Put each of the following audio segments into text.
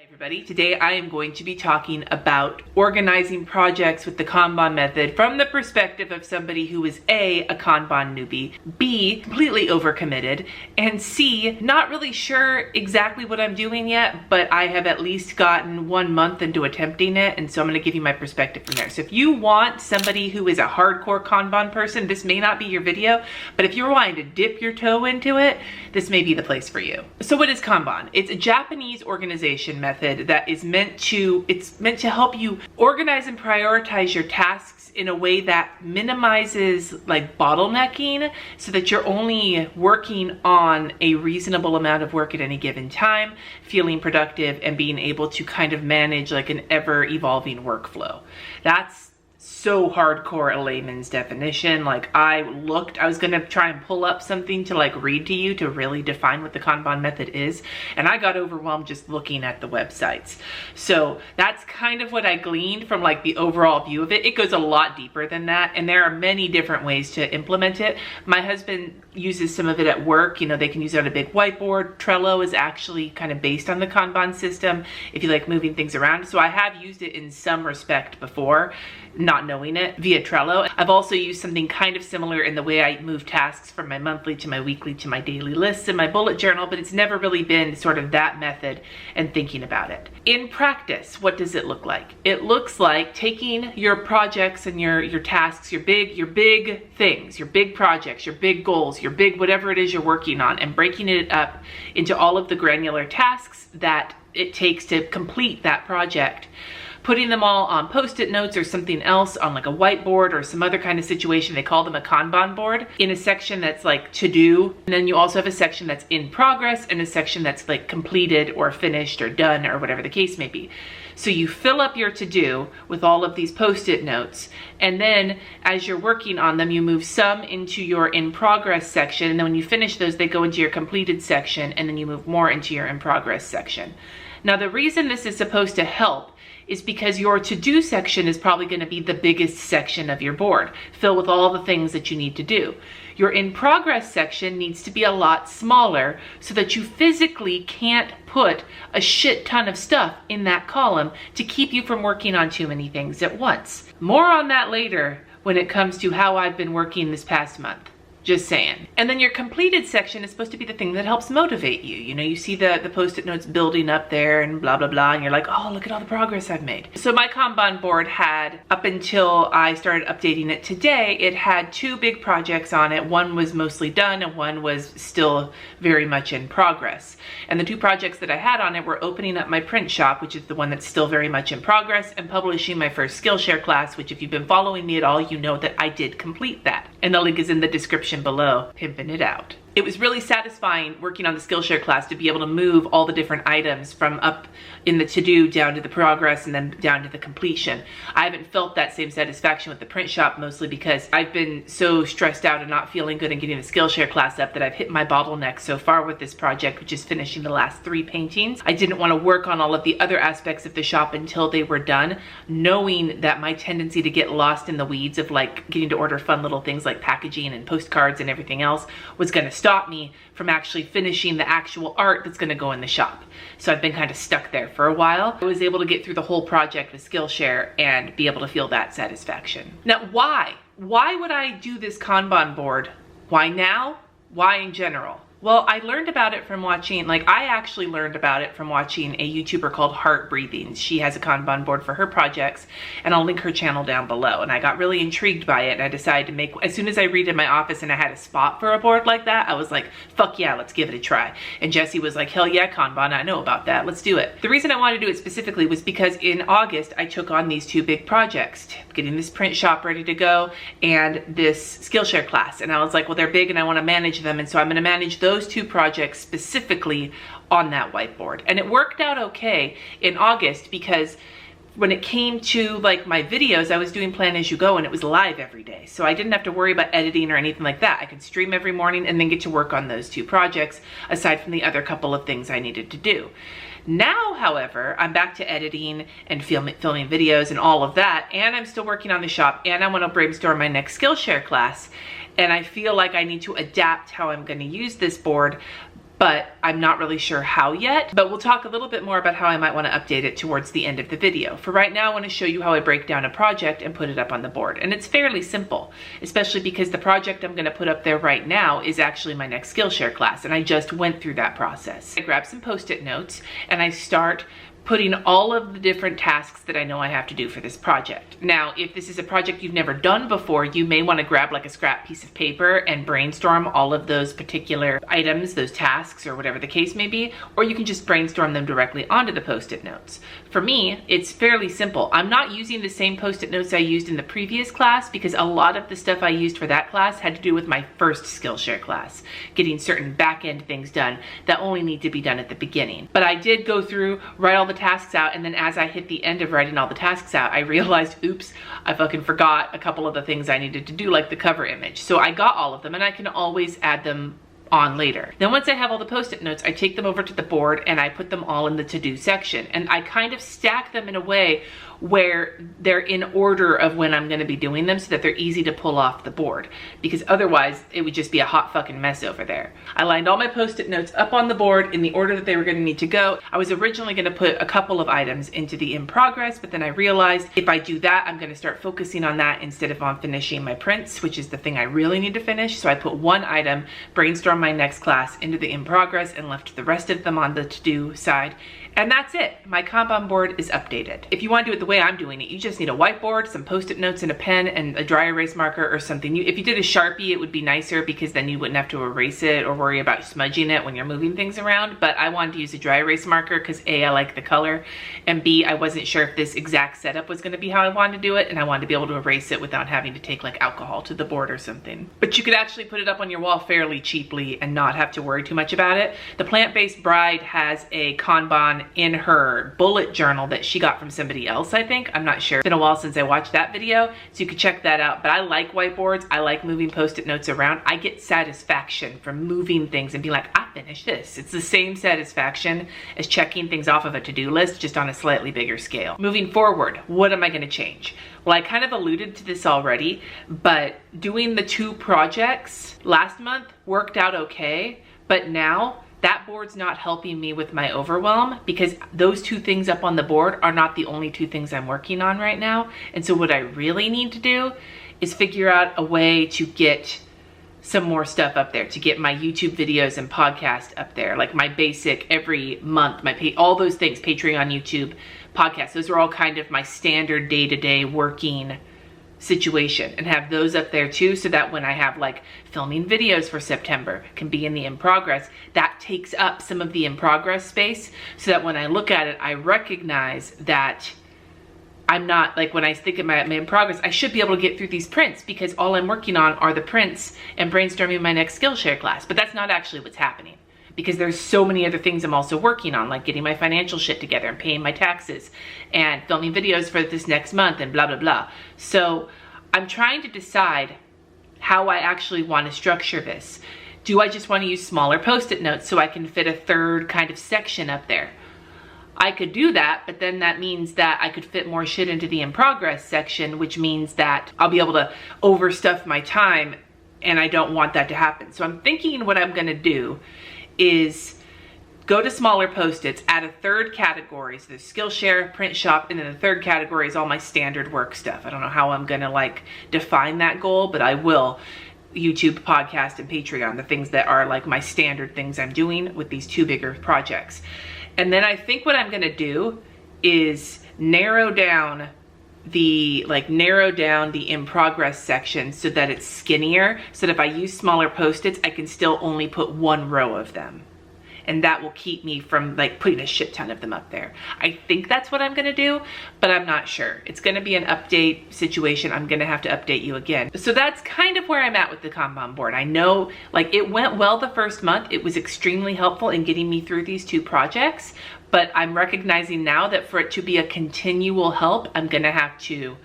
Everybody, today I am going to be talking about organizing projects with the Kanban method from the perspective of somebody who is A, a Kanban newbie, B, completely overcommitted, and C, not really sure exactly what I'm doing yet, but I have at least gotten 1 month into attempting it, and so I'm going to give you my perspective from there. So if you want somebody who is a hardcore Kanban person, this may not be your video, but if you're wanting to dip your toe into it, this may be the place for you. So what is Kanban? It's a Japanese organization method that is meant to help you organize and prioritize your tasks in a way that minimizes like bottlenecking so that you're only working on a reasonable amount of work at any given time, feeling productive and being able to kind of manage like an ever evolving workflow. That's so hardcore a layman's definition. Like I was gonna try and pull up something to like read to you to really define what the Kanban method is, and I got overwhelmed just looking at the websites. So that's kind of what I gleaned from like the overall view of it. It goes a lot deeper than that, and there are many different ways to implement it. My husband uses some of it at work. You know, they can use it on a big whiteboard. Trello is actually kind of based on the Kanban system if you like moving things around. So I have used it in some respect before, not knowing it, via Trello. I've also used something kind of similar in the way I move tasks from my monthly to my weekly to my daily lists and my bullet journal, but it's never really been sort of that method and thinking about it. In practice, what does it look like? It looks like taking your projects and your tasks, your big things, your big projects, your big goals, your big whatever it is you're working on, and breaking it up into all of the granular tasks that it takes to complete that project, putting them all on post-it notes or something else on like a whiteboard or some other kind of situation. They call them a Kanban board, in a section that's like to do. And then you also have a section that's in progress and a section that's like completed or finished or done or whatever the case may be. So you fill up your to-do with all of these post-it notes, and then as you're working on them, you move some into your in progress section, and then when you finish those, they go into your completed section, and then you move more into your in progress section. Now the reason this is supposed to help is because your to-do section is probably going to be the biggest section of your board, filled with all the things that you need to do. Your in-progress section needs to be a lot smaller so that you physically can't put a shit ton of stuff in that column to keep you from working on too many things at once. More on that later when it comes to how I've been working this past month. Just saying. And then your completed section is supposed to be the thing that helps motivate you. You know, you see the post-it notes building up there and blah, blah, blah, and you're like, oh, look at all the progress I've made. So my Kanban board had, up until I started updating it today, it had 2 big projects on it. One was mostly done and one was still very much in progress. And the 2 projects that I had on it were opening up my print shop, which is the one that's still very much in progress, and publishing my first Skillshare class, which if you've been following me at all, you know that I did complete that. And the link is in the description below, pimping it out. It was really satisfying working on the Skillshare class to be able to move all the different items from up in the to-do down to the progress and then down to the completion. I haven't felt that same satisfaction with the print shop, mostly because I've been so stressed out and not feeling good in getting the Skillshare class up that I've hit my bottleneck so far with this project, which is finishing the last 3 paintings. I didn't want to work on all of the other aspects of the shop until they were done, knowing that my tendency to get lost in the weeds of like getting to order fun little things like packaging and postcards and everything else was going to stop me from actually finishing the actual art that's going to go in the shop. So I've been kind of stuck there for a while. I was able to get through the whole project with Skillshare and be able to feel that satisfaction. Now, why? Why would I do this Kanban board? Why now? Why in general? Well, I learned about it from watching, I actually learned about it from watching a YouTuber called Heart Breathing. She has a Kanban board for her projects, and I'll link her channel down below. And I got really intrigued by it, and I decided to make, as soon as I redid my office and I had a spot for a board like that, I was like, fuck yeah, let's give it a try. And Jesse was like, hell yeah, Kanban, I know about that, let's do it. The reason I wanted to do it specifically was because in August, I took on these 2 big projects, getting this print shop ready to go and this Skillshare class. And I was like, well, they're big and I want to manage them, and so I'm going to manage those 2 projects specifically on that whiteboard. And it worked out okay in August because when it came to like my videos, I was doing Plan As You Go and it was live every day. So I didn't have to worry about editing or anything like that. I could stream every morning and then get to work on those 2 projects aside from the other couple of things I needed to do. Now, however, I'm back to editing and filming videos and all of that, and I'm still working on the shop, and I want to brainstorm my next Skillshare class. And I feel like I need to adapt how I'm going to use this board but I'm not really sure how yet. But we'll talk a little bit more about how I might want to update it towards the end of the video. For right now, I want to show you how I break down a project and put it up on the board. And it's fairly simple, especially because the project I'm going to put up there right now is actually my next Skillshare class, and I just went through that process. I grab some Post-it notes and I start putting all of the different tasks that I know I have to do for this project. Now, if this is a project you've never done before, you may want to grab like a scrap piece of paper and brainstorm all of those particular items, those tasks, or whatever the case may be, or you can just brainstorm them directly onto the Post-it notes. For me, it's fairly simple. I'm not using the same Post-it notes I used in the previous class because a lot of the stuff I used for that class had to do with my first Skillshare class, getting certain back-end things done that only need to be done at the beginning. But I did go through, write all the tasks out, and then as I hit the end of writing all the tasks out, I realized, oops, I fucking forgot a couple of the things I needed to do, like the cover image. So I got all of them, and I can always add them on later. Then once I have all the Post-it notes, I take them over to the board and I put them all in the to-do section, and I kind of stack them in a way where they're in order of when I'm going to be doing them so that they're easy to pull off the board, because otherwise it would just be a hot fucking mess over there. I lined all my Post-it notes up on the board in the order that they were going to need to go. I was originally going to put a couple of items into the in progress, but then I realized if I do that, I'm going to start focusing on that instead of on finishing my prints, which is the thing I really need to finish. So I put one item, brainstorm my next class, into the in progress and left the rest of them on the to-do side. And that's it. My Kanban board is updated. If you want to do it the way I'm doing it, you just need a whiteboard, some Post-it notes, and a pen, and a dry erase marker or something. If you did a Sharpie, it would be nicer because then you wouldn't have to erase it or worry about smudging it when you're moving things around. But I wanted to use a dry erase marker because A, I like the color, and B, I wasn't sure if this exact setup was going to be how I wanted to do it, and I wanted to be able to erase it without having to take like alcohol to the board or something. But you could actually put it up on your wall fairly cheaply and not have to worry too much about it. The Plant-Based Bride has a Kanban in her bullet journal that she got from somebody else, I think. I'm not sure. It's been a while since I watched that video, so you could check that out. But I like whiteboards. I like moving Post-it notes around. I get satisfaction from moving things and being like, I finished this. It's the same satisfaction as checking things off of a to-do list, just on a slightly bigger scale. Moving forward, what am I going to change? Well, I kind of alluded to this already, but doing the 2 projects last month worked out okay, but now that board's not helping me with my overwhelm because those 2 things up on the board are not the only 2 things I'm working on right now. And so what I really need to do is figure out a way to get some more stuff up there, to get my YouTube videos and podcast up there, like my basic every month, all those things, Patreon, YouTube, podcast. Those are all kind of my standard day-to-day working situation, and have those up there too, so that when I have like filming videos for September can be in the in progress, that takes up some of the in progress space, so that when I look at it, I recognize that I'm not, like when I think of my in progress, I should be able to get through these prints because all I'm working on are the prints and brainstorming my next Skillshare class. But that's not actually what's happening, because there's so many other things I'm also working on, like getting my financial shit together and paying my taxes and filming videos for this next month and blah, blah, blah. So I'm trying to decide how I actually want to structure this. Do I just want to use smaller Post-it notes so I can fit a 3rd kind of section up there? I could do that, but then that means that I could fit more shit into the in progress section, which means that I'll be able to overstuff my time, and I don't want that to happen. So I'm thinking what I'm gonna do is go to smaller Post-its, add a 3rd category. So there's Skillshare, Print Shop, and then the 3rd category is all my standard work stuff. I don't know how I'm gonna like define that goal, but I will. YouTube, podcast, and Patreon, the things that are like my standard things I'm doing with these 2 bigger projects. And then I think what I'm gonna do is narrow down the in progress section so that it's skinnier, so that if I use smaller Post-its, I can still only put 1 row of them. And that will keep me from like putting a shit ton of them up there. I think that's what I'm gonna do, but I'm not sure. It's gonna be an update situation. I'm gonna have to update you again. So that's kind of where I'm at with the Kanban board. I know like it went well the first month. It was extremely helpful in getting me through these 2 projects, but I'm recognizing now that for it to be a continual help, I'm gonna have to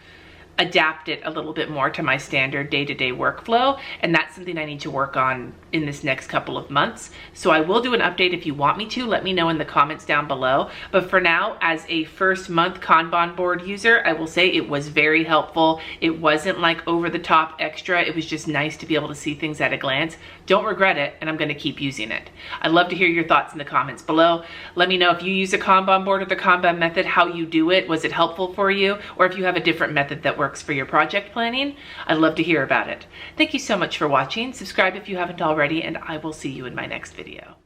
adapt it a little bit more to my standard day-to-day workflow, and that's something I need to work on in this next couple of months. So I will do an update if you want me to. Let me know in the comments down below. But for now, as a first month Kanban board user, I will say it was very helpful. It wasn't like over the top extra. It was just nice to be able to see things at a glance. Don't regret it, and I'm going to keep using it. I'd love to hear your thoughts in the comments below. Let me know if you use a Kanban board or the Kanban method, how you do it. Was it helpful for you? Or if you have a different method that works for your project planning, I'd love to hear about it. Thank you so much for watching. Subscribe if you haven't already, and I will see you in my next video.